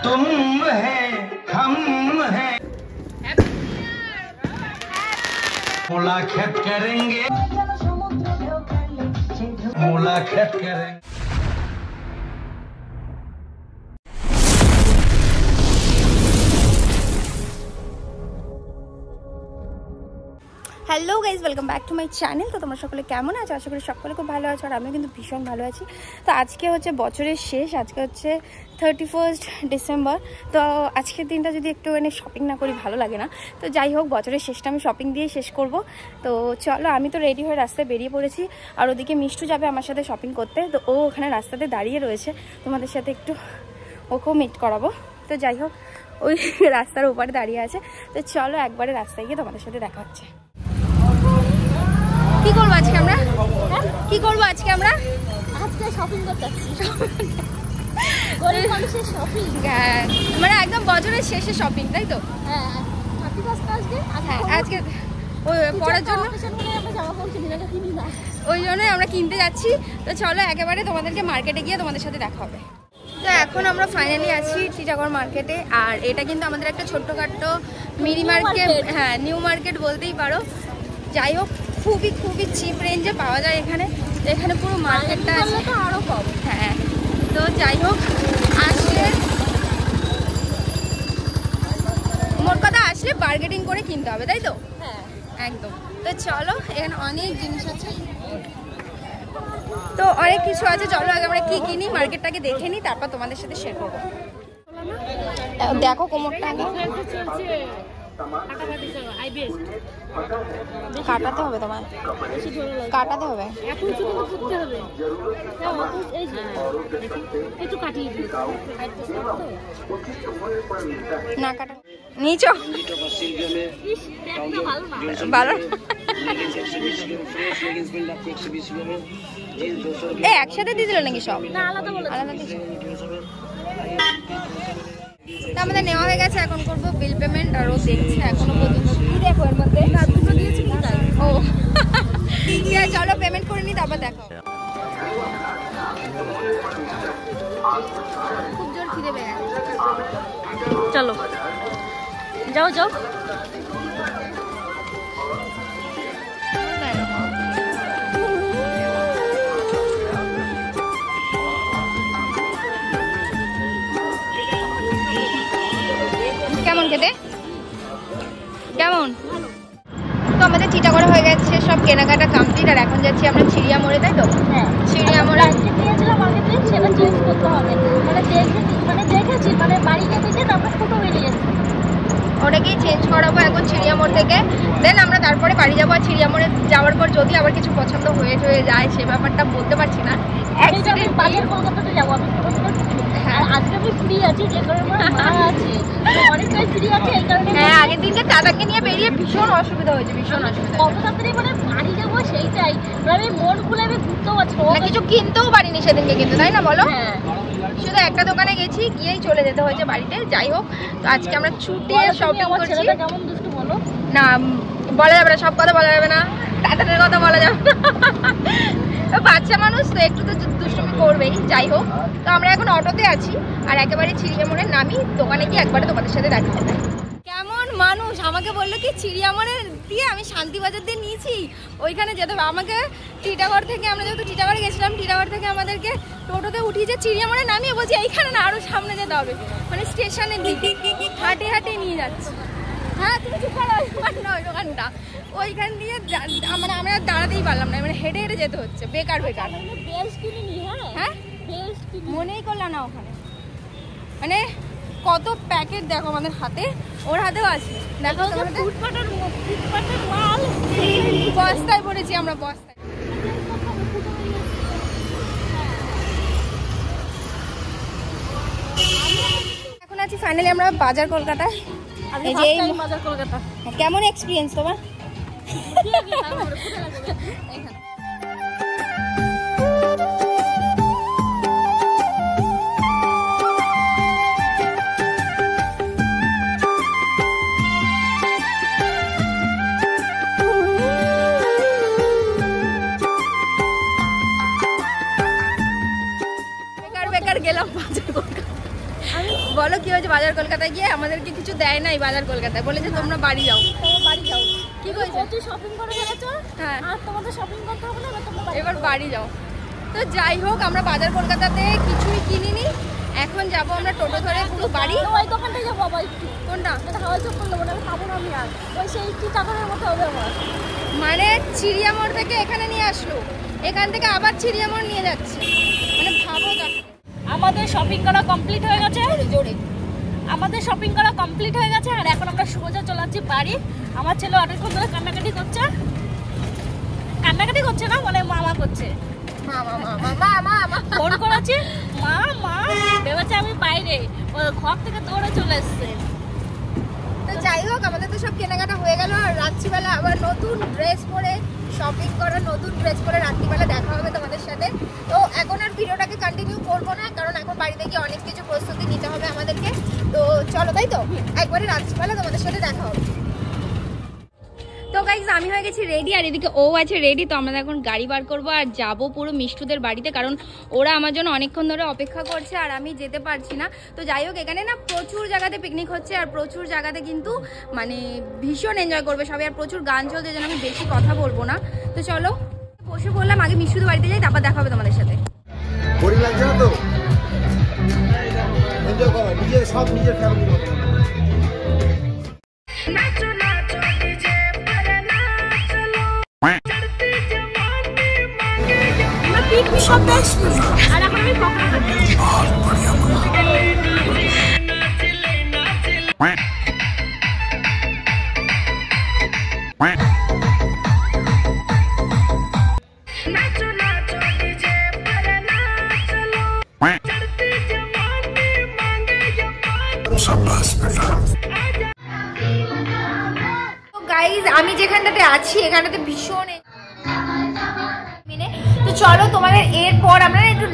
तुम है हम है मुलाकात करेंगे मुलाकात करेंगे। Hello guys, welcome back to my channel. তো তোমরা সকলে কেমন আছো? আশা করি সকলে খুব ভালো আছো, আর আমিও কিন্তু ভীষণ ভালো আছি। তো আজকে হচ্ছে বছরের শেষ, আজকে হচ্ছে 31 ডিসেম্বর। তো আজকের দিনটা যদি একটুখানি শপিং না করি ভালো লাগে না। তো যাই হোক, বছরের শেষটা আমি শপিং দিয়ে শেষ করব। তো চলো, আমি তো রেডি হয়ে রাস্তায় বেরিয়ে পড়েছি, আর ওদিকে মিষ্টু যাবে আমার সাথে শপিং করতে। তো ও ওখানে রাস্তাতে দাঁড়িয়ে রয়েছে, তোমাদের সাথে একটু ওকেও মিট করাবো। তো যাই হোক, ওই রাস্তার ওপারে দাঁড়িয়ে আছে। তো চলো একবারে রাস্তায় গিয়ে তোমাদের সাথে দেখা হচ্ছে। কি করবো আজকে আমরা? কি করবো আজকে আমরা? আজকে শপিং করতে যাচ্ছি। গরিব মানুষের শপিং, মানে একদম বছরের শেষে শপিং, তাই তো? হ্যাঁ, আজকে ওই পড়ার জন্য ওই জন্যই আমরা কিনতে যাচ্ছি। তো চলো একেবারে তোমাদেরকে মার্কেটে গিয়ে তোমাদের সাথে দেখা হবে। তো এখন আমরা ফাইনালি আছি টিটাগড় মার্কেটে, আর এটা কিন্তু আমাদের একটা ছোট্টখাট্টো মিনি মার্কেট, হ্যাঁ নিউ মার্কেট বলতেই পারো। যাই হোক, খুবই চিপ রেঞ্জে পাওয়া যায় এখানে। তো এখানে পুরো মার্কেটটা আছে, আরো কম। হ্যাঁ, তো যাই হোক, আসলে মোট কথা আসলে বার্গেটিং করে কিনতে হবে, তাই তো? হ্যাঁ একদম। তো চলো, এখানে অনেক জিনিস আছে, তো অনেক কিছু আছে। চলো আগে আমরা কি কিনি মার্কেটটাকে দেখে নিই, তারপর তোমাদের সাথে শেয়ার করবো। দেখো কোমরটা কাটাতে হবে, তোমায় কাটাতে হবে। না কাটা নিচ ভালো। একসাথে দিয়ে দিল নাকি সব? আলাদা দিয়েছে। আমাদের নেওয়া হয়ে গেছে, এখন করবো বিল পেমেন্ট। আর ও দেখছে এখনো পর্যন্ত, কি দেখো এর মধ্যে দুটো দিয়েছে। ও ঠিক আছে, চলো পেমেন্ট করে নি, তারপর দেখো। খুব জোর খিদে পেয়ে গেছে, চলো যাও। কেমন খেতে? কেমন? তো আমাদের টিটাগড়ে হয়ে গেছে সব কেনাকাটা কমপ্লিট, আর এখন যাচ্ছি আমরা চিড়িয়া মোড়ে, তাই তো? হ্যাঁ, চিড়িয়া মোড়ে গিয়েছিলাম মার্কেটে, সেটা চেঞ্জ করতে হবে। দেখেছি বাড়িতে থেকে তারপর ফটো বেরিয়েছে, ওটাকেই চেঞ্জ করাবো এখন চিড়িয়া মোড় থেকে। দেন আমরা তারপরে বাড়ি যাবো। আর চিড়িয়া মোড়ে যাওয়ার পর যদি আবার কিছু পছন্দ হয়ে যায়, সে ব্যাপারটা বলতে পারছি না। বাজার কলকাতাতে যাবো আমি। হ্যাঁ, আজকে আমি ফ্রি আছি, যে কারণে মা আছে, অনেকটাই ফ্রি আছে এই কারণে। হ্যাঁ, আগের দিনকে দাদাকে নিয়ে বেরিয়ে ভীষণ অসুবিধা হয়েছে, ভীষণ অসুবিধা। কত তাড়াতাড়ি বাড়ি যাবো সেইটাই, আমি মন খুলে আমি ঘুরতেও পারছি না, কিছু কিনতেও পারিনি সেদিনকে কিন্তু, তাই না বলো? হ্যাঁ, শুধু একটা দোকানে গেছি, গিয়েই চলে যেতে হয়েছে বাড়িতে। যাই হোক, তো আজকে আমরা ছুটি শপিং করছি। কেমন দুষ্টু বলো না, বলা যাবে না, সব কথা বলা যাবে না, দাদাদের কথা বলা যাবে না। বাচ্চা মানুষ তো একটু তো দুষ্টুমি করবেই। যাই হোক, তো আমরা এখন অটোতে আছি, আর একেবারে চিড়িয়া মোড়ে নামি, দোকানে গিয়ে একবারে তোমাদের সাথে দেখা হবে। কেমন মানুষ আমাকে বললো কি চিড়িয়া মোড়ে দিয়ে আমি শান্তিবাজার দিয়ে নিয়েছি, ওইখানে যেতে হবে আমাকে। টিটাগড় থেকে, আমরা যেহেতু টিটাগড়ে গেছিলাম, টিটাগড় থেকে আমাদেরকে টোটোতে উঠিয়েছে চিড়িয়া মোড়ে নামিয়ে, বলছি এইখানে না, আরো সামনে যেতে হবে, মানে স্টেশনের দিকে হাঁটে নিয়ে যাচ্ছে। হ্যাঁ, তুমি চুপ করো, না ওই দোকানটা ওইখান দিয়ে আমরা দাঁড়াতেই পারলাম না, মানে হেঁটে যেতে হচ্ছে, বেকার। হ্যাঁ, মনেই করলাম না ওখানে, মানে কত প্যাকেট দেখো আমাদের হাতে, ওর হাতেও আছে দেখো। বস্তায় পড়েছি আমরা, বস্তায়। এখন আছি ফাইনালি আমরা বাজার কলকাতায়। কেমন এক্সপিরিয়েন্স তোমার? বলো কি হয়েছে বাজার কলকাতায় গিয়ে? আমাদেরকে কিছু দেয় নাই বাজার কলকাতায়, বলেছে তোমরা বাড়ি যাও। বাড়ি যাও কি কইছো? প্রচুর শপিং করে ফেলেছো। হ্যাঁ, আর তোমাদের শপিং করতে হবে না, তোমরা এবার বাড়ি যাও। তো যাই হোক, আমরা বাজার কলকাতাতে কিছুই কিনিনি। এখন যাব আমরা টোটো ধরে পুরো বাড়ি। ওই দোকানটায় যাবো বাবা একটু। কোনটা? এটা হাওয়া চোখ করলো, ওটা খাবো না আমি আর। ওই সেই কি টাকার মতো হবে আমার। মানে চিড়িয়ামোড় থেকে এখানে নিয়ে আসলো, এখান থেকে আবার চিড়িয়ামোড় নিয়ে যাচ্ছে, মানে ভাবো। আমাদের শপিং করা কমপ্লিট হয়ে গেছে। জোরে আমাদের শপিং করা কমপ্লিট হয়ে গেছে আর এখন আমরা সোজা চলে যাচ্ছি বাড়ি। আমার ছেলে অনেকক্ষণ ধরে কান্নাকাটি করছে না, মানে মামা করছে। ফোন করেছি, মা মা ভেবেছে আমি বাইরে, ও ঘর থেকে দৌড়ে চলে এসছে। তো যাই হোক, আমাদের তো সব কেনাকাটা হয়ে গেল। আর রাত্রিবেলা আবার নতুন ড্রেস পরে শপিং করা, নতুন ড্রেস পরে রাত্রিবেলা দেখা হবে তোমাদের সাথে। তো এখন আর ভিডিওটাকে কন্টিনিউ করবো না, কারণ এখন বাড়িতে গিয়ে অনেক কিছু প্রস্তুতি নিতে হবে আমাদেরকে। তো চলো, তাই তো একবারে রাত্রিবেলা তোমাদের সাথে দেখা হবে। তো গাইজ, আমি হয়ে গেছি রেডি, আর এদিকে ও আছে রেডি। তো আমরা এখন গাড়ি বার করবো আর যাবো পুরো মিষ্টুদের বাড়িতে, কারণ ওরা আমার জন্য অনেকক্ষণ ধরে অপেক্ষা করছে আর আমি যেতে পারছি না। তো যাই হোক, এখানে না প্রচুর জায়গাতে পিকনিক হচ্ছে আর প্রচুর জায়গাতে কিন্তু মানে ভীষণ এনজয় করবে সবাই, আর প্রচুর গান চলছে, যেন আমি বেশি কথা বলবো না। তো চলো বসে বললাম, আগে মিষ্টুদের বাড়িতে যাই, তারপর দেখা হবে তোমাদের সাথে। সব নিজের ফ্যামিলি আর এখন আমি পকড়া খাচ্ছি। গাইজ, আমি যেখানটাতে আছি এখানটাতে ভীষণ, তো চলো তোমাদের এরপর আমরা একটু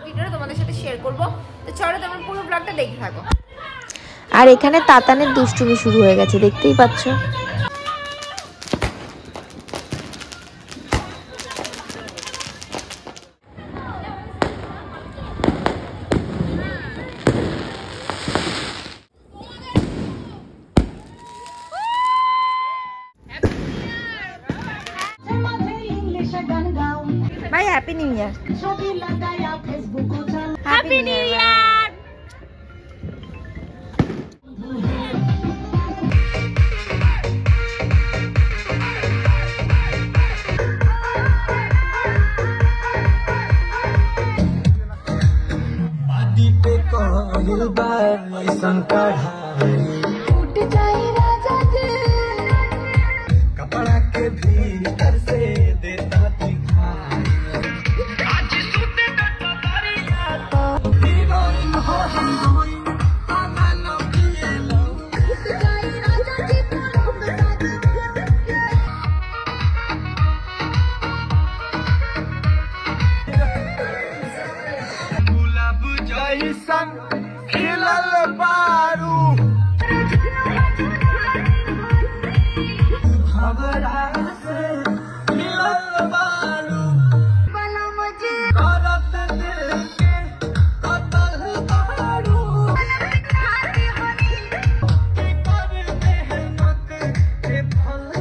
ভিডিওটা তোমাদের সাথে শেয়ার করবো। তো চলো তোমার পুরো ব্লগটা দেখে থাকো। আর এখানে তাতানের দুষ্টুমি শুরু হয়ে গেছে, দেখতেই পাচ্ছ। ভাই happy new year. Happy new year. कपड़ा के भीतर से देता दिखाई, आज सूते कटोरिया तो हीरोइन हो हीरोइन, आना लो पिए लो। गुलाब जैसन खिलल बारू, हमरा से मिलल बारू, करत दिल के कतल बारू, के कर मेहनत के फल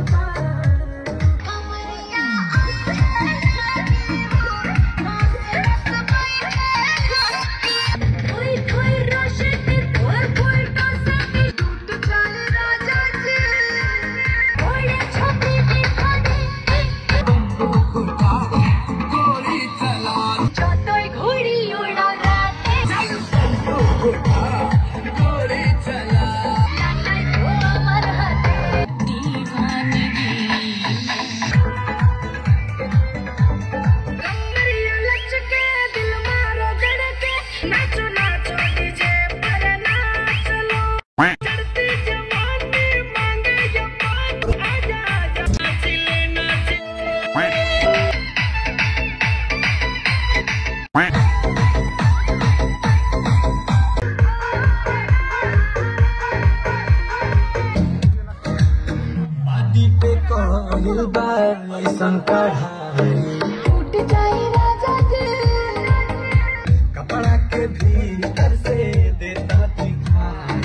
कपड़ा भीतर से देता दिखाई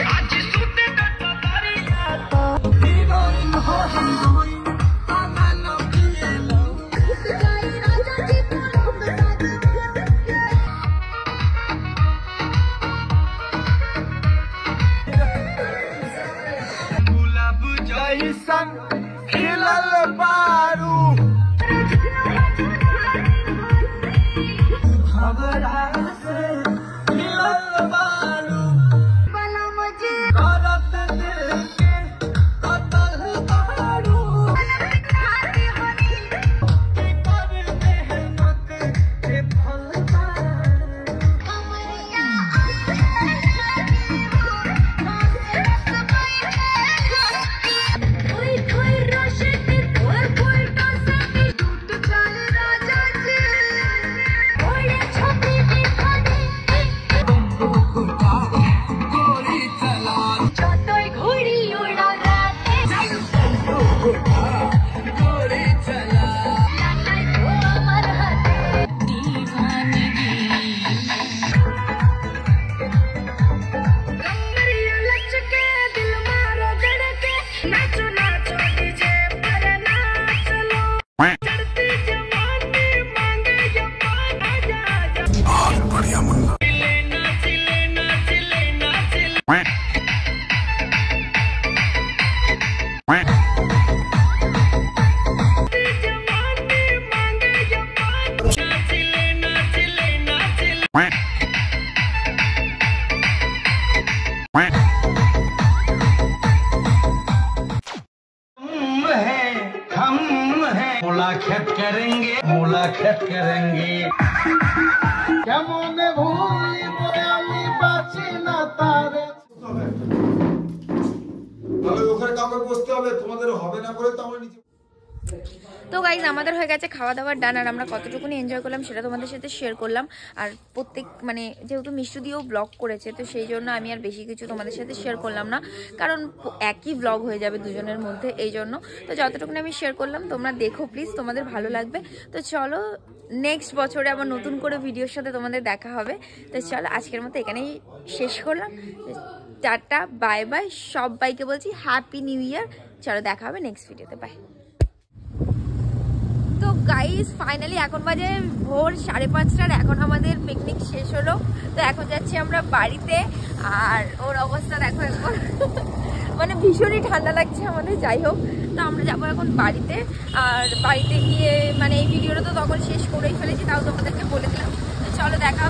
आज सूते डटा तारिया तो हीरोइन हो हम दोइन आना लो ये लो जाई राजा जी गुलाब जैसन खिलल बारू हमरा से खिलल बारू करत दिल के कतल बारू के कर मेहनत के फल मुलाकात करेंगे কেমন ভুলি আমি বাঁচি না তারে তবে ওখানে কাউকে বসতে হবে তোমাদের হবে না করে তো আমরা নিচে তো গাইজ আমাদের হয়ে গেছে খাওয়া দাওয়ার ডান আর আমরা কতটুকুনি এনজয় করলাম সেটা তোমাদের সাথে শেয়ার করলাম আর প্রত্যেক মানে যেহেতু মিষ্টু দিয়েও ব্লগ করেছে তো সেই জন্য আমি আর বেশি কিছু তোমাদের সাথে শেয়ার করলাম না কারণ একই ব্লগ হয়ে যাবে দুজনের মধ্যে এই জন্য তো যতটুকুনি আমি শেয়ার করলাম তোমরা দেখো প্লিজ তোমাদের ভালো লাগবে তো চলো নেক্সট বছরে আবার নতুন করে ভিডিওর সাথে তোমাদের দেখা হবে তো চলো আজকের মতো এখানেই শেষ করলাম টাটা বাই বাই সবাইকে বলছি হ্যাপি নিউ ইয়ার চলো দেখা হবে নেক্সট ভিডিওতে বাই তো গাইস ফাইনালি এখন বাজে ভোর 5:30 এখন আমাদের পিকনিক শেষ হলো তো এখন যাচ্ছি আমরা বাড়িতে আর ওর অবস্থা দেখো এখন মানে ভীষণই ঠান্ডা লাগছে আমাদের যাই হোক তো আমরা যাবো এখন বাড়িতে আর বাড়িতে গিয়ে মানে এই ভিডিওটা তো তখন শেষ করেই ফেলেছি তাও তোমাদেরকে বলে দিলাম তো চলো দেখা